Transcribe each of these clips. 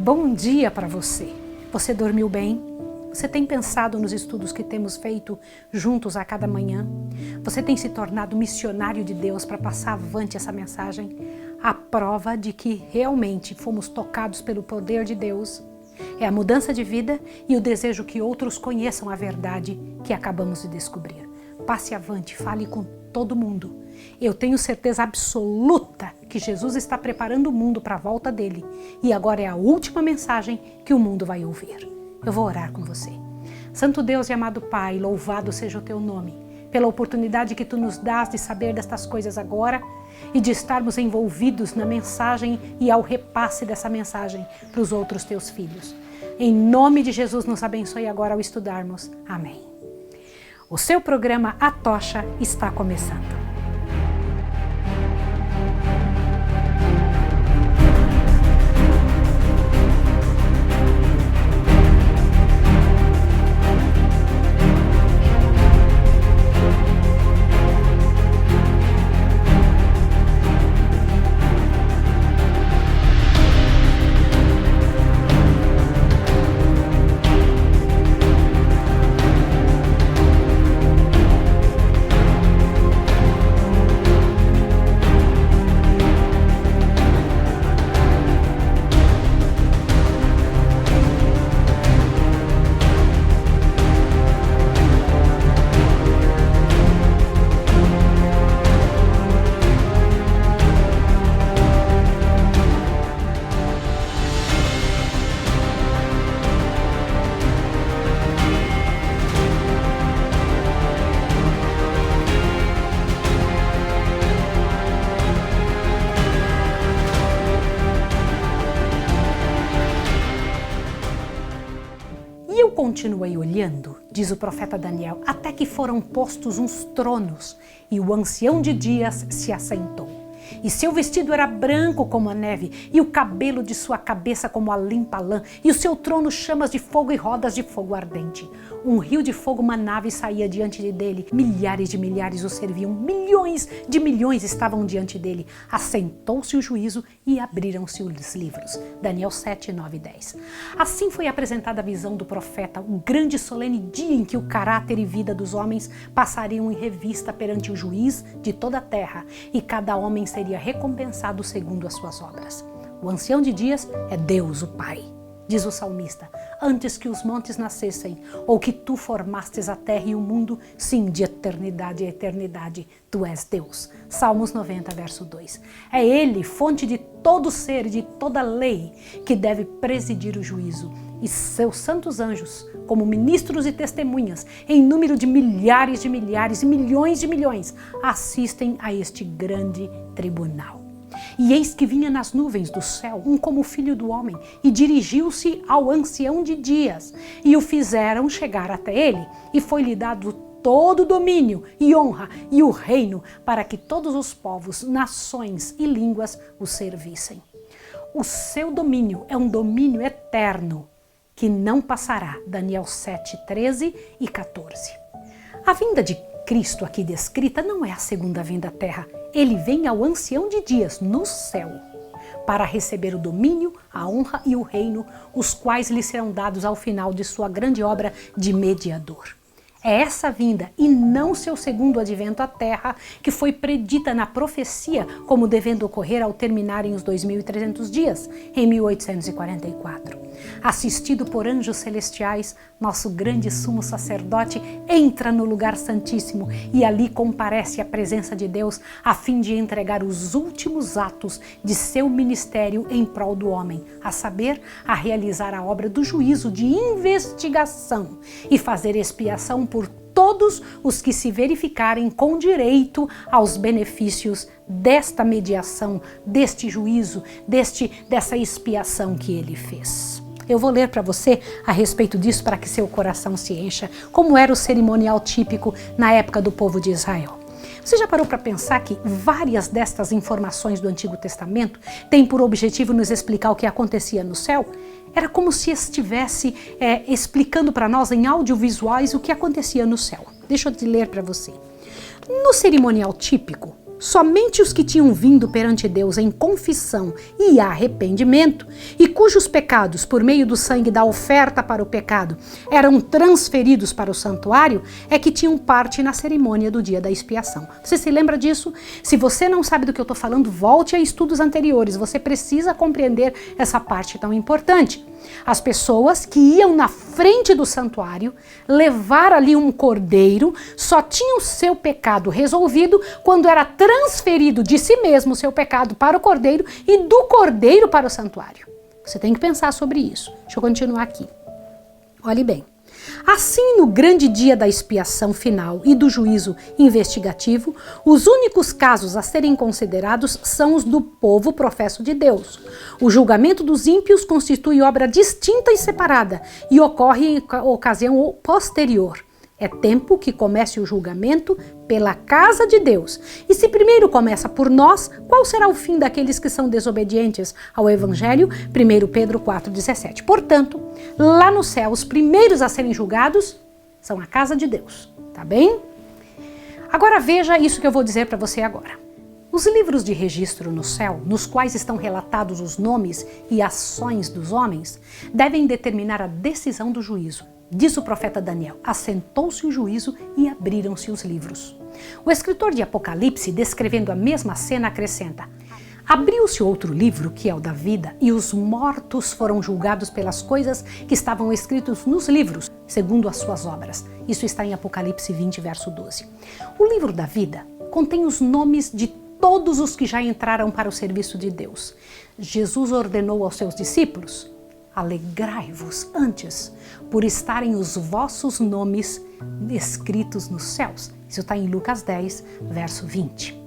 Bom dia para você. Você dormiu bem? Você tem pensado nos estudos que temos feito juntos a cada manhã? Você tem se tornado missionário de Deus para passar avante essa mensagem? A prova de que realmente fomos tocados pelo poder de Deus é a mudança de vida e o desejo que outros conheçam a verdade que acabamos de descobrir. Passe avante, fale com todo mundo. Eu tenho certeza absoluta que Jesus está preparando o mundo para a volta dele e agora é a última mensagem que o mundo vai ouvir. Eu vou orar com você. Santo Deus e amado Pai, louvado seja o teu nome, pela oportunidade que tu nos dás de saber destas coisas agora e de estarmos envolvidos na mensagem e ao repasse dessa mensagem para os outros teus filhos. Em nome de Jesus, nos abençoe agora ao estudarmos. Amém. O seu programa A Tocha está começando. Continuei olhando, diz o profeta Daniel, até que foram postos uns tronos e o ancião de dias se assentou. E seu vestido era branco como a neve, e o cabelo de sua cabeça como a limpa lã, e o seu trono chamas de fogo e rodas de fogo ardente. Um rio de fogo manava e saía diante dele, milhares de milhares o serviam, milhões de milhões estavam diante dele. Assentou-se o juízo e abriram-se os livros. Daniel 7, 9 e 10. Assim foi apresentada a visão do profeta, um grande e solene dia em que o caráter e vida dos homens passariam em revista perante o juiz de toda a terra, e cada homem seria recompensado segundo as suas obras. O ancião de dias é Deus, o Pai. Diz o salmista, antes que os montes nascessem, ou que tu formastes a terra e o mundo, sim, de eternidade a eternidade, tu és Deus. Salmos 90, verso 2. É Ele, fonte de todo ser e de toda lei, que deve presidir o juízo, e seus santos anjos, como ministros e testemunhas, em número de milhares e milhões de milhões, assistem a este grande tribunal. E eis que vinha nas nuvens do céu um como filho do homem, e dirigiu-se ao ancião de dias, e o fizeram chegar até ele, e foi-lhe dado todo o domínio e honra e o reino, para que todos os povos, nações e línguas o servissem. O seu domínio é um domínio eterno, que não passará. Daniel 7, 13 e 14. A vinda de Cristo aqui descrita não é a segunda vinda à terra. Ele vem ao ancião de dias no céu para receber o domínio, a honra e o reino, os quais lhe serão dados ao final de sua grande obra de mediador. É essa vinda e não seu segundo advento à terra que foi predita na profecia como devendo ocorrer ao terminarem os 2.300 dias, em 1844. Assistido por anjos celestiais, nosso grande sumo sacerdote entra no lugar santíssimo e ali comparece à presença de Deus a fim de entregar os últimos atos de seu ministério em prol do homem, a saber, a realizar a obra do juízo de investigação e fazer expiação por todos os que se verificarem com direito aos benefícios desta mediação, deste juízo, dessa expiação que ele fez. Eu vou ler para você a respeito disso para que seu coração se encha, como era o cerimonial típico na época do povo de Israel. Você já parou para pensar que várias destas informações do Antigo Testamento têm por objetivo nos explicar o que acontecia no céu? Era como se estivesse explicando para nós em audiovisuais o que acontecia no céu. Deixa eu te ler para você. No cerimonial típico, somente os que tinham vindo perante Deus em confissão e arrependimento, e cujos pecados, por meio do sangue da oferta para o pecado, eram transferidos para o santuário, é que tinham parte na cerimônia do dia da expiação. Você se lembra disso? Se você não sabe do que eu estou falando, volte a estudos anteriores. Você precisa compreender essa parte tão importante. As pessoas que iam na frente do santuário, levar ali um cordeiro, só tinham seu pecado resolvido quando era transferido de si mesmo o seu pecado para o cordeiro e do cordeiro para o santuário. Você tem que pensar sobre isso. Deixa eu continuar aqui. Olhe bem. Assim, no grande dia da expiação final e do juízo investigativo, os únicos casos a serem considerados são os do povo professo de Deus. O julgamento dos ímpios constitui obra distinta e separada e ocorre em ocasião posterior. É tempo que comece o julgamento pela casa de Deus. E se primeiro começa por nós, qual será o fim daqueles que são desobedientes ao Evangelho? 1 Pedro 4,17. Portanto, lá no céu, os primeiros a serem julgados são a casa de Deus. Tá bem? Agora veja isso que eu vou dizer para você agora. Os livros de registro no céu, nos quais estão relatados os nomes e ações dos homens, devem determinar a decisão do juízo. Diz o profeta Daniel: assentou-se o juízo e abriram-se os livros. O escritor de Apocalipse, descrevendo a mesma cena, acrescenta: abriu-se outro livro, que é o da vida, e os mortos foram julgados pelas coisas que estavam escritas nos livros, segundo as suas obras. Isso está em Apocalipse 20, verso 12. O livro da vida contém os nomes de todos os que já entraram para o serviço de Deus. Jesus ordenou aos seus discípulos: alegrai-vos antes por estarem os vossos nomes escritos nos céus. Isso está em Lucas 10, verso 20.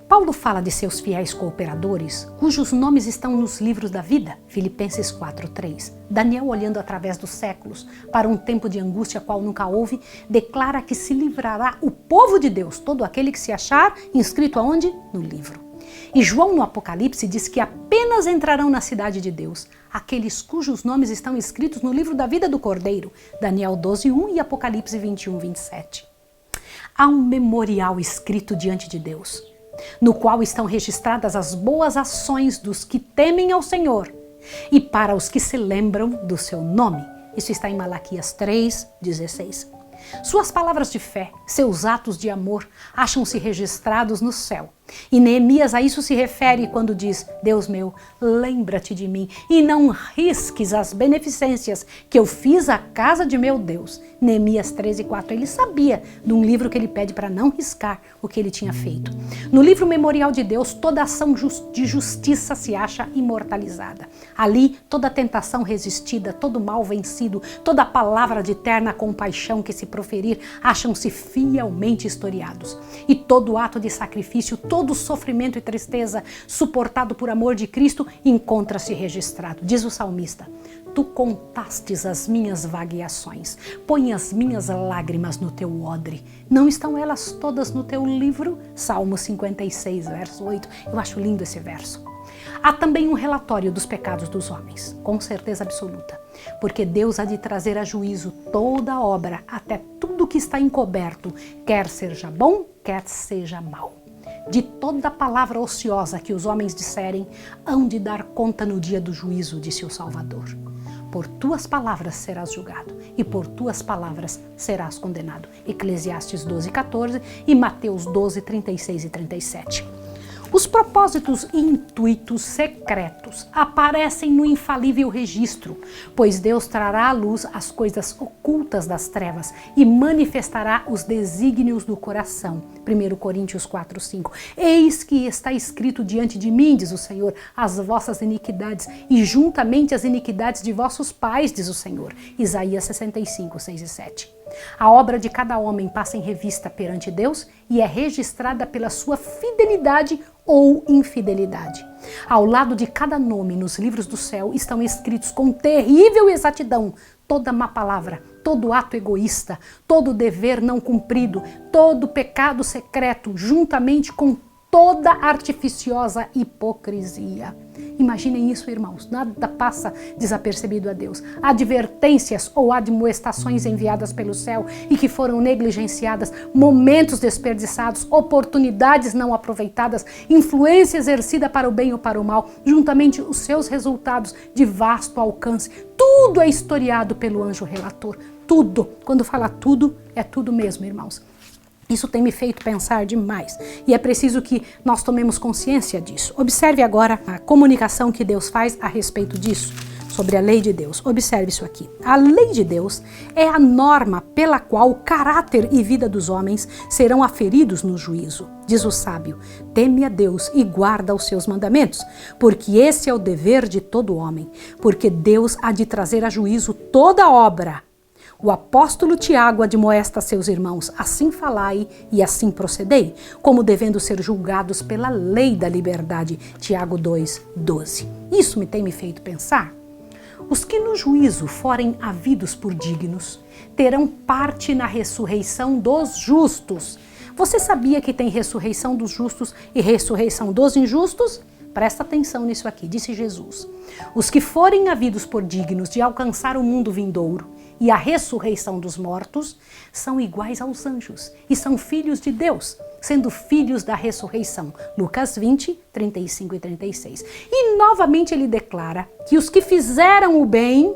Paulo fala de seus fiéis cooperadores, cujos nomes estão nos livros da vida, Filipenses 4:3. Daniel, olhando através dos séculos para um tempo de angústia qual nunca houve, declara que se livrará o povo de Deus, todo aquele que se achar inscrito aonde? No livro. E João, no Apocalipse, diz que apenas entrarão na cidade de Deus aqueles cujos nomes estão escritos no livro da vida do Cordeiro, Daniel 12:1 e Apocalipse 21:27. Há um memorial escrito diante de Deus, no qual estão registradas as boas ações dos que temem ao Senhor e para os que se lembram do seu nome. Isso está em Malaquias 3:16. Suas palavras de fé, seus atos de amor, acham-se registrados no céu. E Neemias a isso se refere quando diz: Deus meu, lembra-te de mim e não risques as beneficências que eu fiz à casa de meu Deus. Neemias 13:4. Ele sabia de um livro que ele pede para não riscar o que ele tinha feito. No livro Memorial de Deus, toda ação de justiça se acha imortalizada. Ali, toda tentação resistida, todo mal vencido, toda palavra de terna compaixão que se proferir, acham-se fielmente historiados. E todo ato de sacrifício, todo sofrimento e tristeza suportado por amor de Cristo encontra-se registrado. Diz o salmista: tu contastes as minhas vagueações, põe as minhas lágrimas no teu odre. Não estão elas todas no teu livro? Salmo 56, verso 8. Eu acho lindo esse verso. Há também um relatório dos pecados dos homens, com certeza absoluta, porque Deus há de trazer a juízo toda a obra, até tudo que está encoberto, quer seja bom, quer seja mau. De toda palavra ociosa que os homens disserem, hão de dar conta no dia do juízo, disse o Salvador. Por tuas palavras serás julgado, e por tuas palavras serás condenado. Eclesiastes 12:14 e Mateus 12:36 e 37. Os propósitos e intuitos secretos aparecem no infalível registro, pois Deus trará à luz as coisas ocultas das trevas e manifestará os desígnios do coração. 1 Coríntios 4:5. Eis que está escrito diante de mim, diz o Senhor, as vossas iniquidades e juntamente as iniquidades de vossos pais, diz o Senhor. Isaías 65:6 e 7. A obra de cada homem passa em revista perante Deus e é registrada pela sua fidelidade ou infidelidade. Ao lado de cada nome nos livros do céu estão escritos com terrível exatidão toda má palavra, todo ato egoísta, todo dever não cumprido, todo pecado secreto, juntamente com toda artificiosa hipocrisia. Imaginem isso, irmãos, nada passa desapercebido a Deus. Advertências ou admoestações enviadas pelo céu e que foram negligenciadas, momentos desperdiçados, oportunidades não aproveitadas, influência exercida para o bem ou para o mal, juntamente os seus resultados de vasto alcance. Tudo é historiado pelo anjo relator. Tudo. Quando fala tudo, é tudo mesmo, irmãos. Isso tem me feito pensar demais e é preciso que nós tomemos consciência disso. Observe agora a comunicação que Deus faz a respeito disso, sobre a lei de Deus. Observe isso aqui. A lei de Deus é a norma pela qual o caráter e vida dos homens serão aferidos no juízo. Diz o sábio: teme a Deus e guarda os seus mandamentos, porque esse é o dever de todo homem, porque Deus há de trazer a juízo toda obra. O apóstolo Tiago admoesta seus irmãos: assim falai e assim procedei, como devendo ser julgados pela lei da liberdade. Tiago 2:12. Isso tem me feito pensar. Os que no juízo forem havidos por dignos, terão parte na ressurreição dos justos. Você sabia que tem ressurreição dos justos e ressurreição dos injustos? Presta atenção nisso aqui, disse Jesus. Os que forem havidos por dignos de alcançar o mundo vindouro e a ressurreição dos mortos são iguais aos anjos e são filhos de Deus, sendo filhos da ressurreição. Lucas 20, 35 e 36. E novamente ele declara que os que fizeram o bem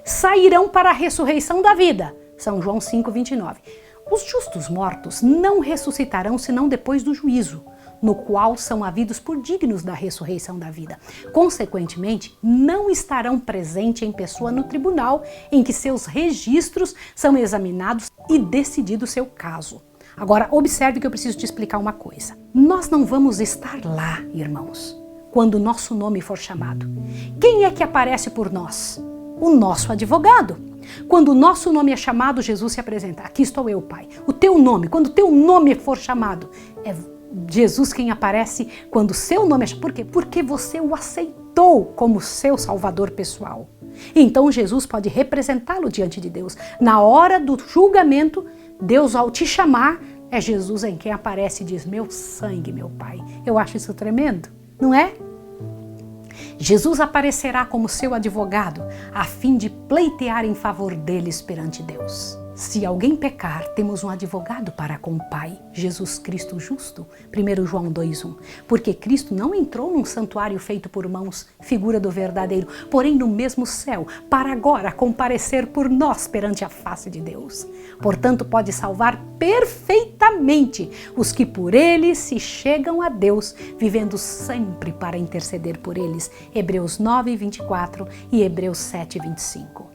sairão para a ressurreição da vida. São João 5, 29. Os justos mortos não ressuscitarão senão depois do juízo, no qual são havidos por dignos da ressurreição da vida. Consequentemente, não estarão presentes em pessoa no tribunal em que seus registros são examinados e decidido o seu caso. Agora, observe que eu preciso te explicar uma coisa. Nós não vamos estar lá, irmãos, quando o nosso nome for chamado. Quem é que aparece por nós? O nosso advogado. Quando o nosso nome é chamado, Jesus se apresenta. Aqui estou eu, Pai. O teu nome, quando o teu nome for chamado, é Jesus quem aparece quando o seu nome é chamado. Por quê? Porque você o aceitou como seu salvador pessoal. Então Jesus pode representá-lo diante de Deus. Na hora do julgamento, Deus, ao te chamar, é Jesus em quem aparece e diz: meu sangue, meu Pai. Eu acho isso tremendo, não é? Jesus aparecerá como seu advogado, a fim de pleitear em favor deles perante Deus. Se alguém pecar, temos um advogado para com o Pai, Jesus Cristo justo. 1 João 2:1. Porque Cristo não entrou num santuário feito por mãos, figura do verdadeiro, porém no mesmo céu, para agora comparecer por nós perante a face de Deus. Portanto, pode salvar perfeitamente os que por ele se chegam a Deus, vivendo sempre para interceder por eles. Hebreus 9:24 e Hebreus 7:25.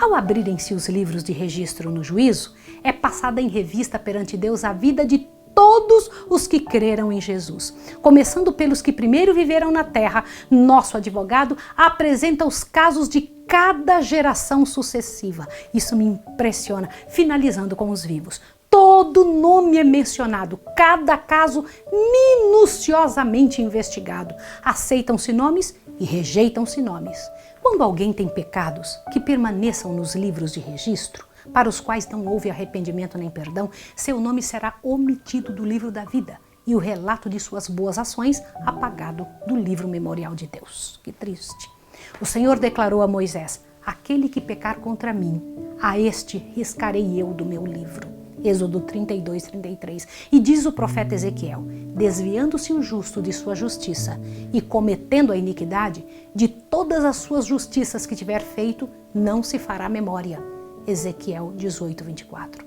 Ao abrirem-se os livros de registro no juízo, é passada em revista perante Deus a vida de todos os que creram em Jesus. Começando pelos que primeiro viveram na terra, nosso advogado apresenta os casos de cada geração sucessiva. Isso me impressiona, finalizando com os vivos. Todo nome é mencionado, cada caso minuciosamente investigado. Aceitam-se nomes e rejeitam-se nomes. Quando alguém tem pecados que permaneçam nos livros de registro, para os quais não houve arrependimento nem perdão, seu nome será omitido do livro da vida e o relato de suas boas ações apagado do livro memorial de Deus. Que triste. O Senhor declarou a Moisés: aquele que pecar contra mim, a este riscarei eu do meu livro. Êxodo 32:33. E diz o profeta Ezequiel: desviando-se o justo de sua justiça e cometendo a iniquidade, de todas as suas justiças que tiver feito, não se fará memória. Ezequiel 18:24.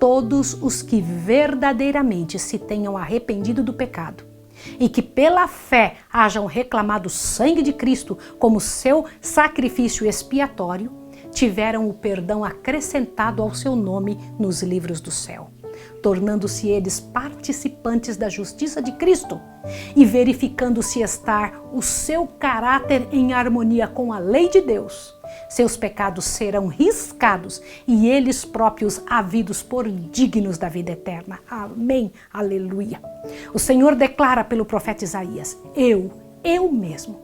Todos os que verdadeiramente se tenham arrependido do pecado e que pela fé hajam reclamado o sangue de Cristo como seu sacrifício expiatório, tiveram o perdão acrescentado ao seu nome nos livros do céu, tornando-se eles participantes da justiça de Cristo e verificando-se estar o seu caráter em harmonia com a lei de Deus. Seus pecados serão riscados e eles próprios havidos por dignos da vida eterna. Amém. Aleluia. O Senhor declara pelo profeta Isaías: eu mesmo,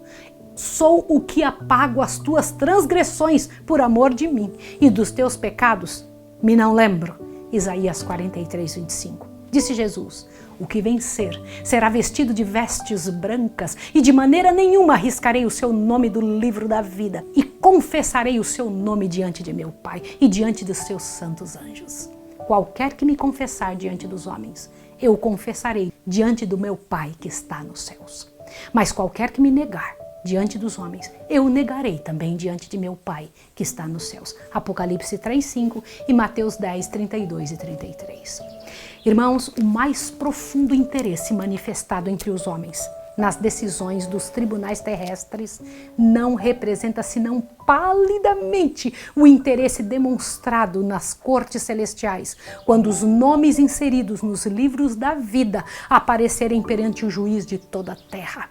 sou o que apago as tuas transgressões por amor de mim, e dos teus pecados me não lembro. Isaías 43:25. Disse Jesus: O que vencer será vestido de vestes brancas e de maneira nenhuma arriscarei o seu nome do livro da vida e confessarei o seu nome diante de meu Pai e diante dos seus santos anjos. Qualquer que me confessar diante dos homens, eu confessarei diante do meu Pai que está nos céus. Mas qualquer que me negar diante dos homens, eu o negarei também diante de meu Pai que está nos céus. Apocalipse 3:5 e Mateus 10:32 e 33. Irmãos, o mais profundo interesse manifestado entre os homens nas decisões dos tribunais terrestres não representa senão palidamente o interesse demonstrado nas cortes celestiais, quando os nomes inseridos nos livros da vida aparecerem perante o juiz de toda a terra.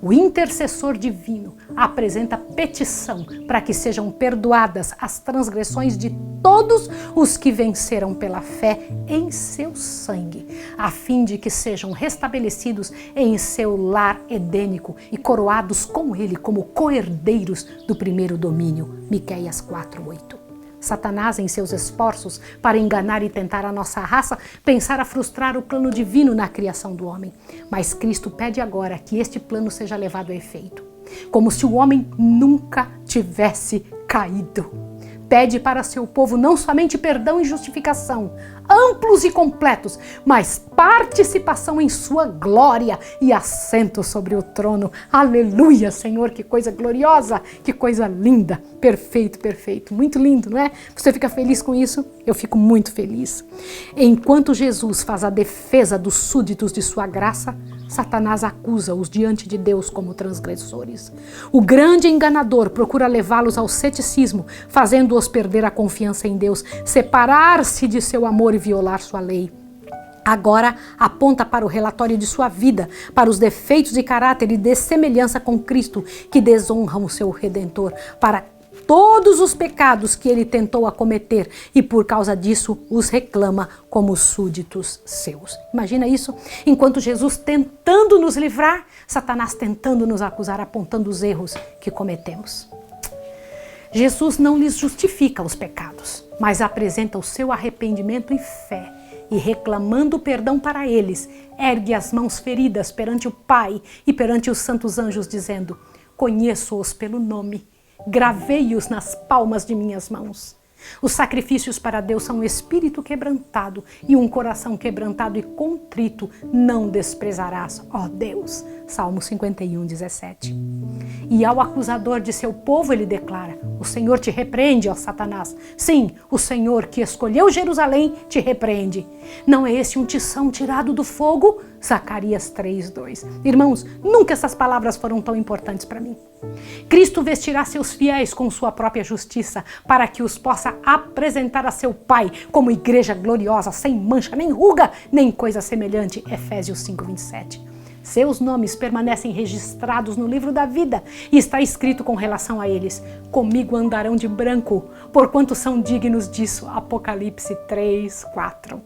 O intercessor divino apresenta petição para que sejam perdoadas as transgressões de todos os que venceram pela fé em seu sangue, a fim de que sejam restabelecidos em seu lar edênico e coroados com ele como co-herdeiros do primeiro domínio. Miqueias 4:8. Satanás, em seus esforços para enganar e tentar a nossa raça, pensara frustrar o plano divino na criação do homem. Mas Cristo pede agora que este plano seja levado a efeito, como se o homem nunca tivesse caído. Pede para seu povo não somente perdão e justificação, amplos e completos, mas participação em sua glória e assento sobre o trono. Aleluia, Senhor, que coisa gloriosa, que coisa linda, perfeito, perfeito, muito lindo, não é? Você fica feliz com isso? Eu fico muito feliz. Enquanto Jesus faz a defesa dos súditos de sua graça, Satanás acusa-os diante de Deus como transgressores. O grande enganador procura levá-los ao ceticismo, fazendo-os perder a confiança em Deus, separar-se de seu amor e violar sua lei. Agora aponta para o relatório de sua vida, para os defeitos de caráter e dessemelhança com Cristo que desonram o seu Redentor, para todos os pecados que ele tentou acometer e por causa disso os reclama como súditos seus. Imagina isso? Enquanto Jesus tentando nos livrar, Satanás tentando nos acusar, apontando os erros que cometemos. Jesus não lhes justifica os pecados, mas apresenta o seu arrependimento e fé. E reclamando perdão para eles, ergue as mãos feridas perante o Pai e perante os santos anjos, dizendo: conheço-os pelo nome, gravei-os nas palmas de minhas mãos. Os sacrifícios para Deus são um espírito quebrantado e um coração quebrantado e contrito não desprezarás, ó Deus. Salmo 51:17. E ao acusador de seu povo ele declara: o Senhor te repreende, ó Satanás. Sim, o Senhor que escolheu Jerusalém te repreende. Não é esse um tição tirado do fogo? Zacarias 3:2. Irmãos, nunca essas palavras foram tão importantes para mim. Cristo vestirá seus fiéis com sua própria justiça, para que os possa apresentar a seu Pai como igreja gloriosa, sem mancha, nem ruga, nem coisa semelhante. Efésios 5:27. Seus nomes permanecem registrados no livro da vida e está escrito com relação a eles: comigo andarão de branco, porquanto são dignos disso. Apocalipse 3:4.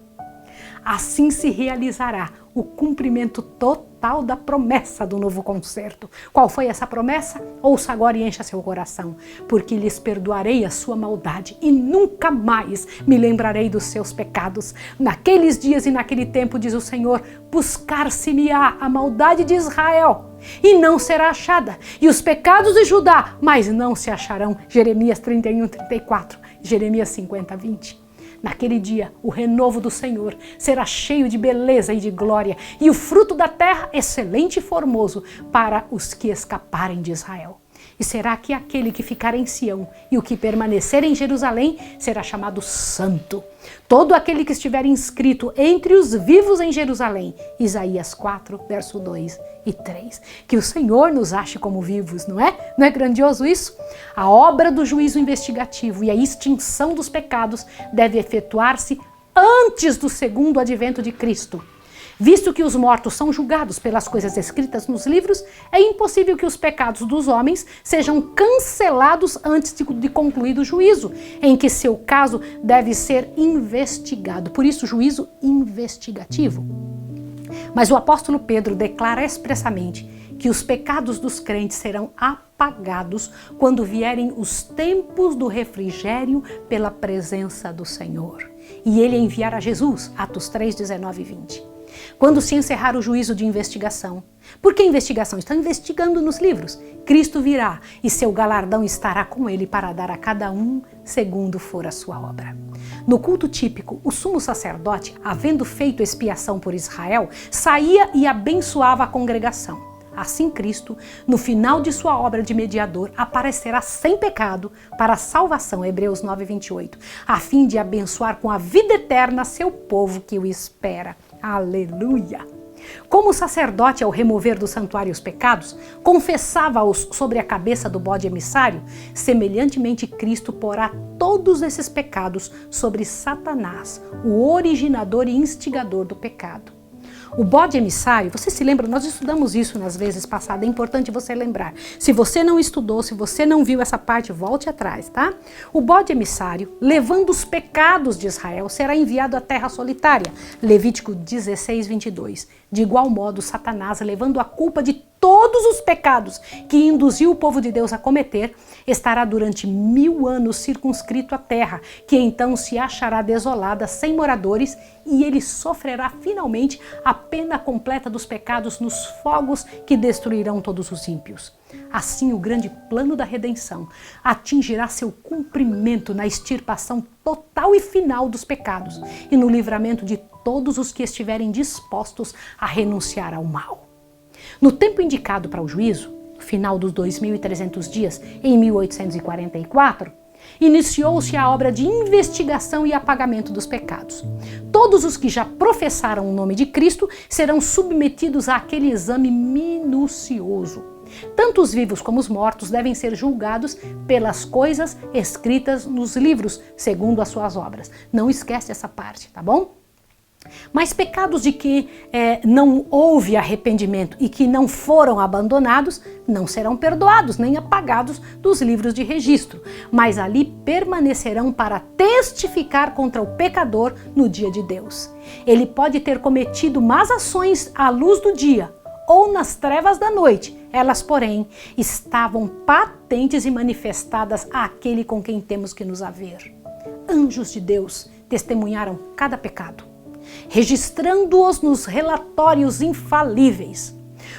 Assim se realizará o cumprimento total da promessa do novo concerto. Qual foi essa promessa? Ouça agora e encha seu coração. Porque lhes perdoarei a sua maldade e nunca mais me lembrarei dos seus pecados. Naqueles dias e naquele tempo, diz o Senhor, buscar-se-me-á a maldade de Israel e não será achada, e os pecados de Judá, mas não se acharão. Jeremias 31:34, Jeremias 50:20. Naquele dia, o renovo do Senhor será cheio de beleza e de glória, e o fruto da terra excelente e formoso para os que escaparem de Israel. E será que aquele que ficar em Sião e o que permanecer em Jerusalém será chamado santo. Todo aquele que estiver inscrito entre os vivos em Jerusalém. Isaías 4, verso 2 e 3. Que o Senhor nos ache como vivos, não é? Não é grandioso isso? A obra do juízo investigativo e a extinção dos pecados deve efetuar-se antes do segundo advento de Cristo. Visto que os mortos são julgados pelas coisas escritas nos livros, é impossível que os pecados dos homens sejam cancelados antes de concluído o juízo, em que seu caso deve ser investigado. Por isso, juízo investigativo. Mas o apóstolo Pedro declara expressamente que os pecados dos crentes serão apagados quando vierem os tempos do refrigério pela presença do Senhor. E ele enviará Jesus, Atos 3, 19 e 20. quando se encerrar o juízo de investigação. Por que investigação? Estão investigando nos livros. Cristo virá e seu galardão estará com ele para dar a cada um segundo for a sua obra. No culto típico, o sumo sacerdote, havendo feito expiação por Israel, saía e abençoava a congregação. Assim Cristo, no final de sua obra de mediador, aparecerá sem pecado para a salvação, Hebreus 9:28, a fim de abençoar com a vida eterna seu povo que o espera. Aleluia! Como o sacerdote, ao remover do santuário os pecados, confessava-os sobre a cabeça do bode emissário, semelhantemente Cristo porá todos esses pecados sobre Satanás, o originador e instigador do pecado. O bode emissário, você se lembra? Nós estudamos isso nas vezes passadas, é importante você lembrar. Se você não estudou, se você não viu essa parte, volte atrás, tá? O bode emissário, levando os pecados de Israel, será enviado à terra solitária. Levítico 16:22. De igual modo, Satanás, levando a culpa de todos os pecados que induziu o povo de Deus a cometer, estará durante 1000 anos circunscrito à terra, que então se achará desolada, sem moradores, e ele sofrerá finalmente a pena completa dos pecados nos fogos que destruirão todos os ímpios. Assim, o grande plano da redenção atingirá seu cumprimento na extirpação total e final dos pecados e no livramento de todos os que estiverem dispostos a renunciar ao mal. No tempo indicado para o juízo, final dos 2.300 dias, em 1844, iniciou-se a obra de investigação e apagamento dos pecados. Todos os que já professaram o nome de Cristo serão submetidos àquele exame minucioso. Tanto os vivos como os mortos devem ser julgados pelas coisas escritas nos livros, segundo as suas obras. Não esquece essa parte, tá bom? Mas pecados de que não houve arrependimento e que não foram abandonados não serão perdoados nem apagados dos livros de registro, mas ali permanecerão para testificar contra o pecador no dia de Deus. Ele pode ter cometido más ações à luz do dia ou nas trevas da noite, elas, porém, estavam patentes e manifestadas àquele com quem temos que nos haver. Anjos de Deus testemunharam cada pecado, registrando-os nos relatórios infalíveis.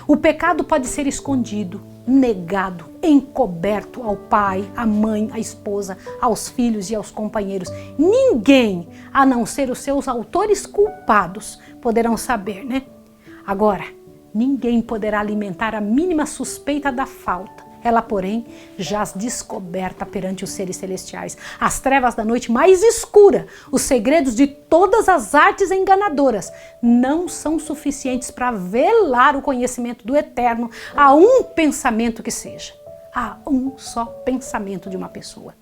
O pecado pode ser escondido, negado, encoberto ao pai, à mãe, à esposa, aos filhos e aos companheiros. Ninguém, a não ser os seus autores culpados, poderão saber, né? Agora, ninguém poderá alimentar a mínima suspeita da falta. Ela, porém, jaz descoberta perante os seres celestiais. As trevas da noite mais escura, os segredos de todas as artes enganadoras, não são suficientes para velar o conhecimento do Eterno a um pensamento que seja. A um só pensamento de uma pessoa.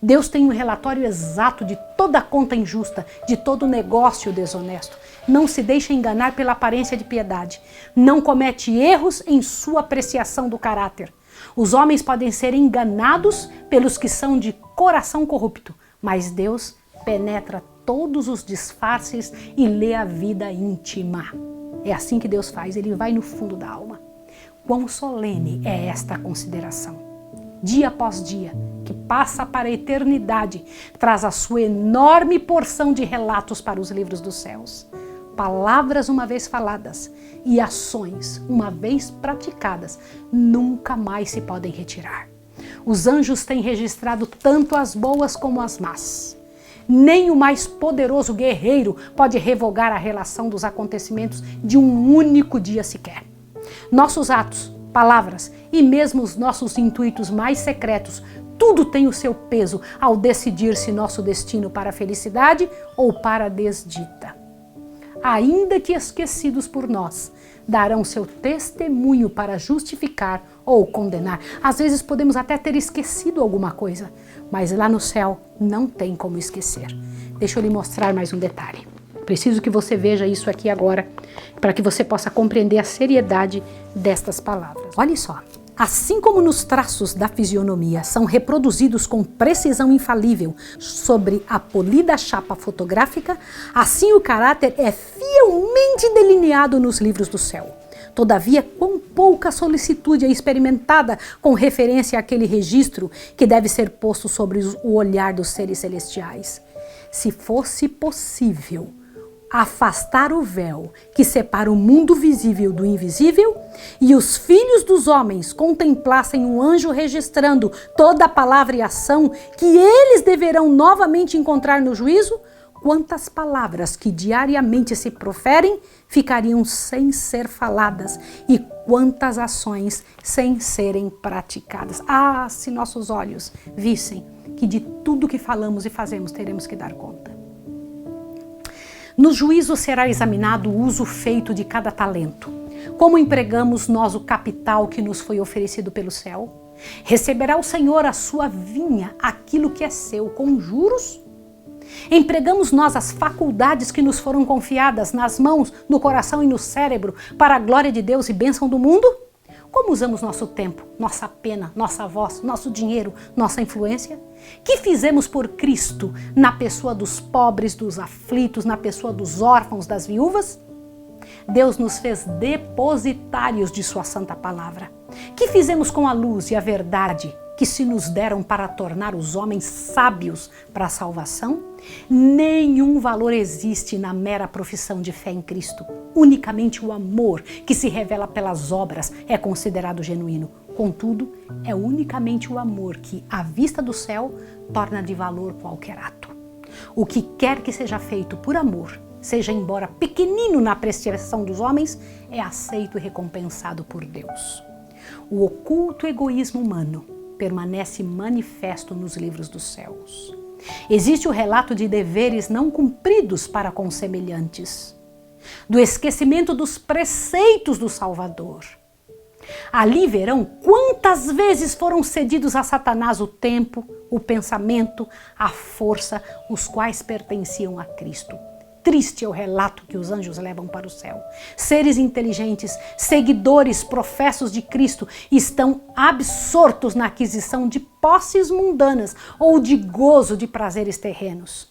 Deus tem um relatório exato de toda conta injusta, de todo negócio desonesto. Não se deixa enganar pela aparência de piedade. Não comete erros em sua apreciação do caráter. Os homens podem ser enganados pelos que são de coração corrupto, mas Deus penetra todos os disfarces e lê a vida íntima. É assim que Deus faz, ele vai no fundo da alma. Quão solene é esta consideração! Dia após dia, que passa para a eternidade, traz a sua enorme porção de relatos para os livros dos céus. Palavras uma vez faladas e ações uma vez praticadas nunca mais se podem retirar. Os anjos têm registrado tanto as boas como as más. Nem o mais poderoso guerreiro pode revogar a relação dos acontecimentos de um único dia sequer. Nossos atos, palavras e mesmo os nossos intuitos mais secretos, tudo tem o seu peso ao decidir se nosso destino para a felicidade ou para a desdita. Ainda que esquecidos por nós, darão seu testemunho para justificar ou condenar. Às vezes podemos até ter esquecido alguma coisa, mas lá no céu não tem como esquecer. Deixa eu lhe mostrar mais um detalhe. Preciso que você veja isso aqui agora, para que você possa compreender a seriedade destas palavras. Olha só. Assim como nos traços da fisionomia são reproduzidos com precisão infalível sobre a polida chapa fotográfica, assim o caráter é fielmente delineado nos livros do céu. Todavia, quão pouca solicitude é experimentada com referência àquele registro que deve ser posto sobre o olhar dos seres celestiais. Se fosse possível, afastar o véu que separa o mundo visível do invisível e os filhos dos homens contemplassem um anjo registrando toda a palavra e ação que eles deverão novamente encontrar no juízo, quantas palavras que diariamente se proferem ficariam sem ser faladas e quantas ações sem serem praticadas. Ah, se nossos olhos vissem que de tudo que falamos e fazemos teremos que dar conta. No juízo será examinado o uso feito de cada talento. Como empregamos nós o capital que nos foi oferecido pelo céu? Receberá o Senhor a sua vinha, aquilo que é seu, com juros? Empregamos nós as faculdades que nos foram confiadas nas mãos, no coração e no cérebro para a glória de Deus e bênção do mundo? Como usamos nosso tempo, nossa pena, nossa voz, nosso dinheiro, nossa influência? Que fizemos por Cristo na pessoa dos pobres, dos aflitos, na pessoa dos órfãos, das viúvas? Deus nos fez depositários de sua santa palavra. Que fizemos com a luz e a verdade que se nos deram para tornar os homens sábios para a salvação? Nenhum valor existe na mera profissão de fé em Cristo. Unicamente o amor que se revela pelas obras é considerado genuíno. Contudo, é unicamente o amor que, à vista do céu, torna de valor qualquer ato. O que quer que seja feito por amor, seja embora pequenino na apreciação dos homens, é aceito e recompensado por Deus. O oculto egoísmo humano permanece manifesto nos livros dos céus. Existe o relato de deveres não cumpridos para com semelhantes, do esquecimento dos preceitos do Salvador. Ali verão quantas vezes foram cedidos a Satanás o tempo, o pensamento, a força, os quais pertenciam a Cristo. Triste é o relato que os anjos levam para o céu. Seres inteligentes, seguidores, professos de Cristo, estão absortos na aquisição de posses mundanas ou de gozo de prazeres terrenos.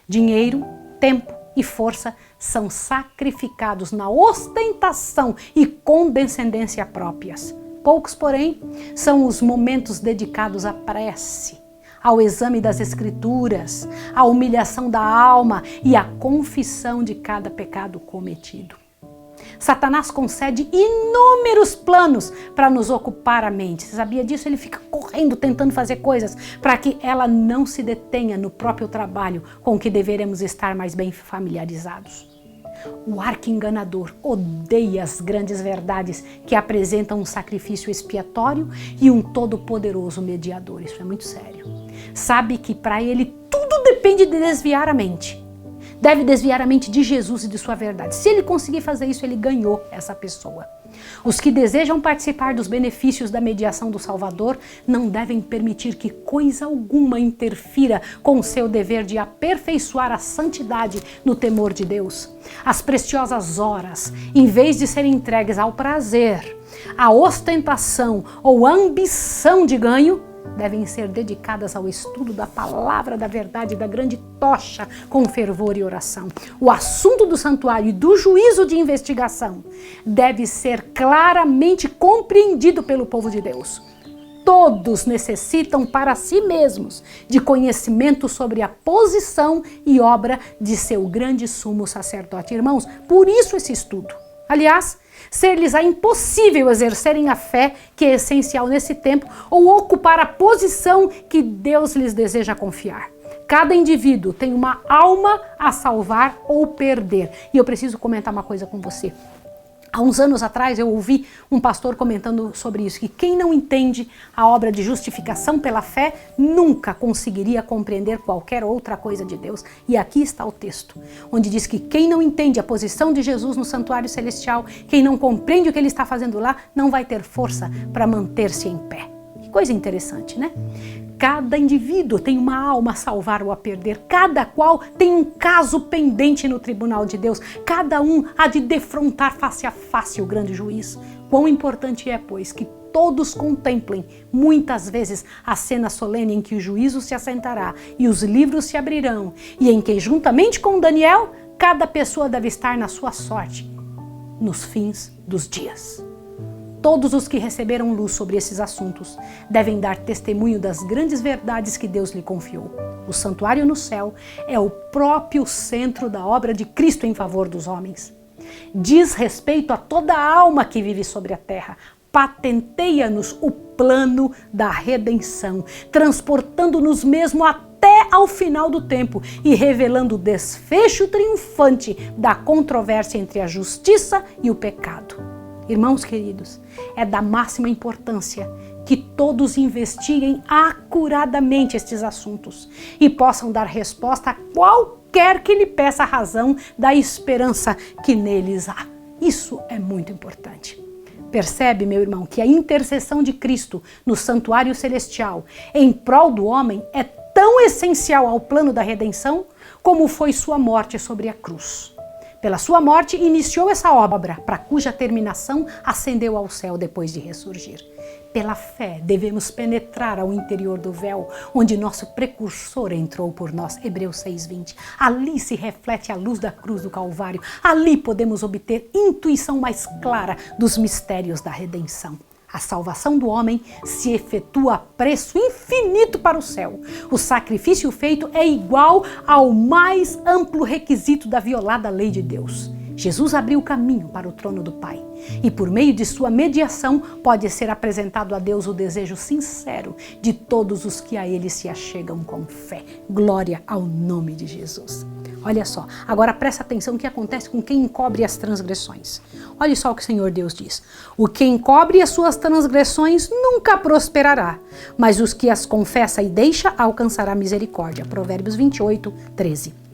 Dinheiro, tempo e força são sacrificados na ostentação e condescendência próprias. Poucos, porém, são os momentos dedicados à prece, ao exame das Escrituras, à humilhação da alma e à confissão de cada pecado cometido. Satanás concede inúmeros planos para nos ocupar a mente. Você sabia disso? Ele fica correndo, tentando fazer coisas para que ela não se detenha no próprio trabalho com que deveremos estar mais bem familiarizados. O arqui-enganador odeia as grandes verdades que apresentam um sacrifício expiatório e um todo-poderoso mediador. Isso é muito sério. Sabe que para ele tudo depende de desviar a mente. Deve desviar a mente de Jesus e de sua verdade. Se ele conseguir fazer isso, ele ganhou essa pessoa. Os que desejam participar dos benefícios da mediação do Salvador não devem permitir que coisa alguma interfira com o seu dever de aperfeiçoar a santidade no temor de Deus. As preciosas horas, em vez de serem entregues ao prazer, à ostentação ou à ambição de ganho, devem ser dedicadas ao estudo da palavra da verdade, da grande tocha, com fervor e oração. O assunto do santuário e do juízo de investigação deve ser claramente compreendido pelo povo de Deus. Todos necessitam para si mesmos de conhecimento sobre a posição e obra de seu grande sumo sacerdote. Irmãos, por isso esse estudo. Aliás, ser-lhes-á impossível exercerem a fé que é essencial nesse tempo ou ocupar a posição que Deus lhes deseja confiar. Cada indivíduo tem uma alma a salvar ou perder. E eu preciso comentar uma coisa com você. Há uns anos atrás eu ouvi um pastor comentando sobre isso, que quem não entende a obra de justificação pela fé nunca conseguiria compreender qualquer outra coisa de Deus. E aqui está o texto, onde diz que quem não entende a posição de Jesus no santuário celestial, quem não compreende o que ele está fazendo lá, não vai ter força para manter-se em pé. Que coisa interessante, né? Cada indivíduo tem uma alma a salvar ou a perder, cada qual tem um caso pendente no tribunal de Deus, cada um há de defrontar face a face o grande juiz. Quão importante é, pois, que todos contemplem muitas vezes a cena solene em que o juízo se assentará e os livros se abrirão, e em que, juntamente com Daniel, cada pessoa deve estar na sua sorte, nos fins dos dias. todos os que receberam luz sobre esses assuntos devem dar testemunho das grandes verdades que Deus lhe confiou. O santuário no céu é o próprio centro da obra de Cristo em favor dos homens. Diz respeito a toda a alma que vive sobre a terra. Patenteia-nos o plano da redenção, transportando-nos mesmo até ao final do tempo e revelando o desfecho triunfante da controvérsia entre a justiça e o pecado. Irmãos queridos, é da máxima importância que todos investiguem acuradamente estes assuntos e possam dar resposta a qualquer que lhe peça a razão da esperança que neles há. Isso é muito importante. Percebe, meu irmão, que a intercessão de Cristo no santuário celestial em prol do homem é tão essencial ao plano da redenção como foi sua morte sobre a cruz. Pela sua morte, iniciou essa obra, para cuja terminação ascendeu ao céu depois de ressurgir. Pela fé, devemos penetrar ao interior do véu, onde nosso precursor entrou por nós, Hebreus 6:20. Ali se reflete a luz da cruz do Calvário. Ali podemos obter intuição mais clara dos mistérios da redenção. A salvação do homem se efetua a preço infinito para o céu. O sacrifício feito é igual ao mais amplo requisito da violada lei de Deus. Jesus abriu o caminho para o trono do Pai e por meio de sua mediação pode ser apresentado a Deus o desejo sincero de todos os que a Ele se achegam com fé. Glória ao nome de Jesus. Olha só, agora presta atenção o que acontece com quem encobre as transgressões. Olha só o que o Senhor Deus diz. O que encobre as suas transgressões nunca prosperará, mas os que as confessa e deixa alcançará misericórdia. Provérbios 28:13.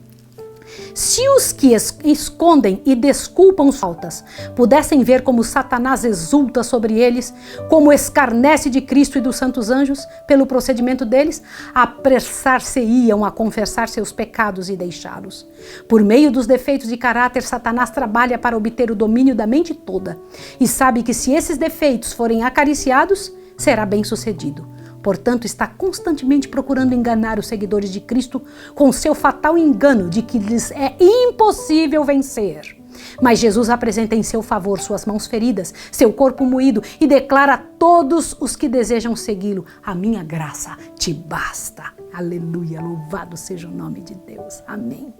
Se os que escondem e desculpam faltas pudessem ver como Satanás exulta sobre eles, como escarnece de Cristo e dos santos anjos pelo procedimento deles, apressar-se-iam a confessar seus pecados e deixá-los. Por meio dos defeitos de caráter, Satanás trabalha para obter o domínio da mente toda e sabe que se esses defeitos forem acariciados, será bem-sucedido. Portanto, está constantemente procurando enganar os seguidores de Cristo com seu fatal engano de que lhes é impossível vencer. Mas Jesus apresenta em seu favor suas mãos feridas, seu corpo moído e declara a todos os que desejam segui-lo: a minha graça te basta. Aleluia, louvado seja o nome de Deus. Amém.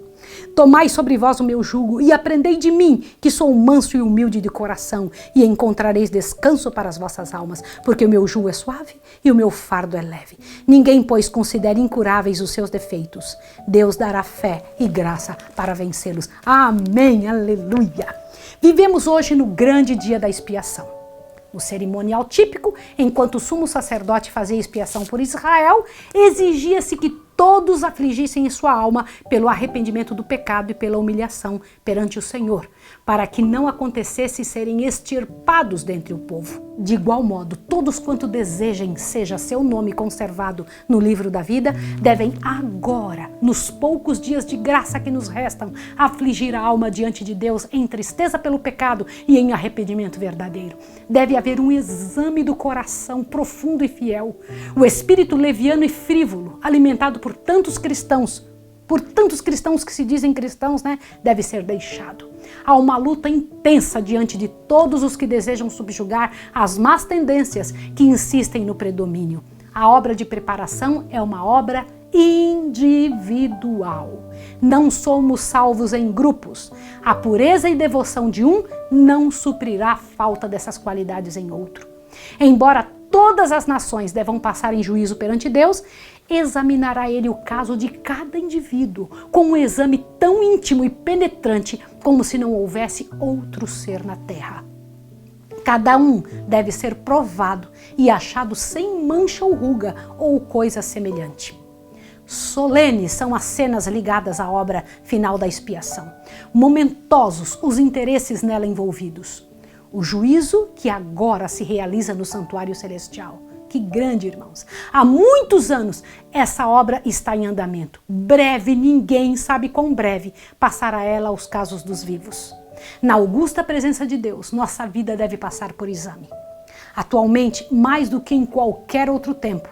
Tomai sobre vós o meu jugo e aprendei de mim, que sou manso e humilde de coração, e encontrareis descanso para as vossas almas, porque o meu jugo é suave e o meu fardo é leve. Ninguém, pois, considere incuráveis os seus defeitos. Deus dará fé e graça para vencê-los. Amém, aleluia. Vivemos hoje no grande dia da expiação. O cerimonial típico, enquanto o sumo sacerdote fazia expiação por Israel, exigia-se que todos afligissem em sua alma pelo arrependimento do pecado e pela humilhação perante o Senhor, para que não acontecesse serem extirpados dentre o povo. De igual modo, todos quanto desejem seja seu nome conservado no livro da vida, devem agora, nos poucos dias de graça que nos restam, afligir a alma diante de Deus em tristeza pelo pecado e em arrependimento verdadeiro. Deve haver um exame do coração profundo e fiel. O espírito leviano e frívolo, alimentado por tantos cristãos que se dizem cristãos, deve ser deixado. Há uma luta intensa diante de todos os que desejam subjugar as más tendências que insistem no predomínio. A obra de preparação é uma obra individual. Não somos salvos em grupos. A pureza e devoção de um não suprirá a falta dessas qualidades em outro. Embora todas as nações devam passar em juízo perante Deus, examinará ele o caso de cada indivíduo com um exame tão íntimo e penetrante como se não houvesse outro ser na terra. Cada um deve ser provado e achado sem mancha ou ruga ou coisa semelhante. Solenes são as cenas ligadas à obra final da expiação. Momentosos os interesses nela envolvidos. O juízo que agora se realiza no santuário celestial. Que grande, irmãos! Há muitos anos essa obra está em andamento. Breve, ninguém sabe quão breve passará ela aos casos dos vivos. Na augusta presença de Deus, nossa vida deve passar por exame. Atualmente, mais do que em qualquer outro tempo,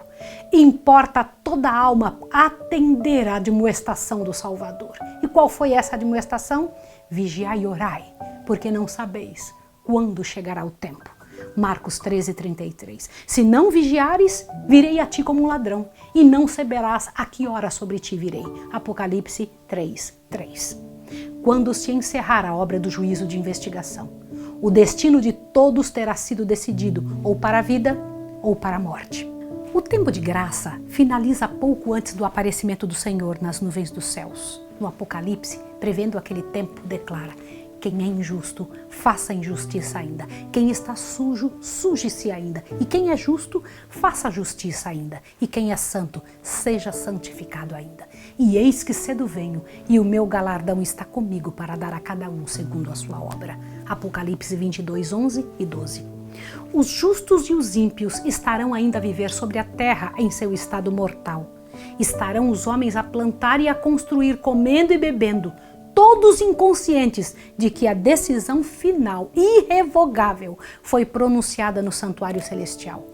importa a toda a alma atender à admoestação do Salvador. E qual foi essa admoestação? Vigiai e orai, porque não sabeis quando chegará o tempo. Marcos 13:33. Se não vigiares, virei a ti como um ladrão, e não saberás a que hora sobre ti virei. Apocalipse 3:3. Quando se encerrar a obra do juízo de investigação, o destino de todos terá sido decidido, ou para a vida, ou para a morte. O tempo de graça finaliza pouco antes do aparecimento do Senhor nas nuvens dos céus. No Apocalipse, prevendo aquele tempo, declara: quem é injusto, faça injustiça ainda. Quem está sujo, suje-se ainda. E quem é justo, faça justiça ainda. E quem é santo, seja santificado ainda. E eis que cedo venho, e o meu galardão está comigo para dar a cada um segundo a sua obra. Apocalipse 22, 11 e 12. Os justos e os ímpios estarão ainda a viver sobre a terra em seu estado mortal. Estarão os homens a plantar e a construir, comendo e bebendo, todos inconscientes de que a decisão final, irrevogável, foi pronunciada no santuário celestial.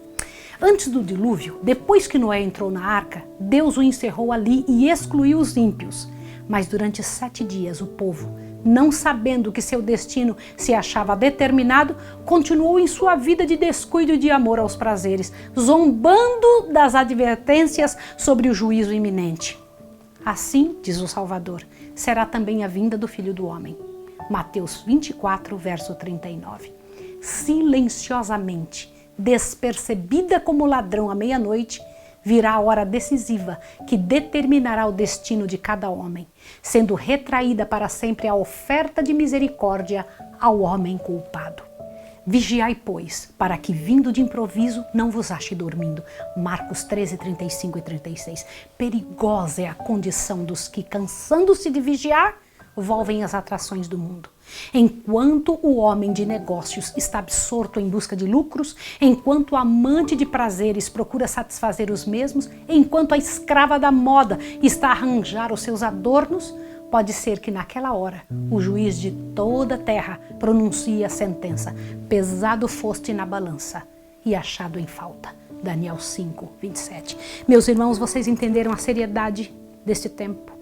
Antes do dilúvio, depois que Noé entrou na arca, Deus o encerrou ali e excluiu os ímpios. Mas durante 7 dias o povo, não sabendo que seu destino se achava determinado, continuou em sua vida de descuido e de amor aos prazeres, zombando das advertências sobre o juízo iminente. Assim, diz o Salvador, será também a vinda do Filho do Homem. Mateus 24, verso 39. Silenciosamente, despercebida como ladrão à meia-noite, virá a hora decisiva que determinará o destino de cada homem, sendo retraída para sempre a oferta de misericórdia ao homem culpado. Vigiai, pois, para que, vindo de improviso, não vos ache dormindo. Marcos 13, 35 e 36. Perigosa é a condição dos que, cansando-se de vigiar, volvem às atrações do mundo. Enquanto o homem de negócios está absorto em busca de lucros, enquanto o amante de prazeres procura satisfazer os mesmos, enquanto a escrava da moda está a arranjar os seus adornos, pode ser que naquela hora o juiz de toda a terra pronuncie a sentença: pesado foste na balança e achado em falta. Daniel 5, 27. Meus irmãos, vocês entenderam a seriedade deste tempo?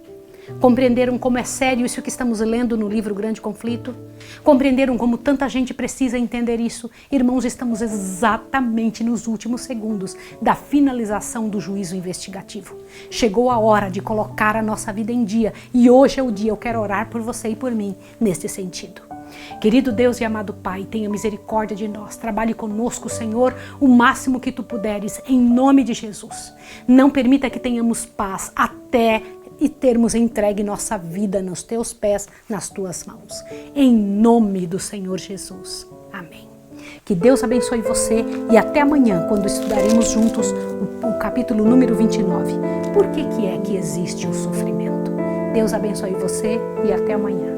Compreenderam como é sério isso que estamos lendo no livro Grande Conflito? Compreenderam como tanta gente precisa entender isso? Irmãos, estamos exatamente nos últimos segundos da finalização do juízo investigativo. Chegou a hora de colocar a nossa vida em dia e hoje é o dia. Eu quero orar por você e por mim neste sentido. Querido Deus e amado Pai, tenha misericórdia de nós. Trabalhe conosco, Senhor, o máximo que Tu puderes, em nome de Jesus. Não permita que tenhamos paz até e termos entregue nossa vida nos Teus pés, nas Tuas mãos. Em nome do Senhor Jesus. Amém. Que Deus abençoe você e até amanhã, quando estudaremos juntos o capítulo número 29. Por que é que existe o sofrimento? Deus abençoe você e até amanhã.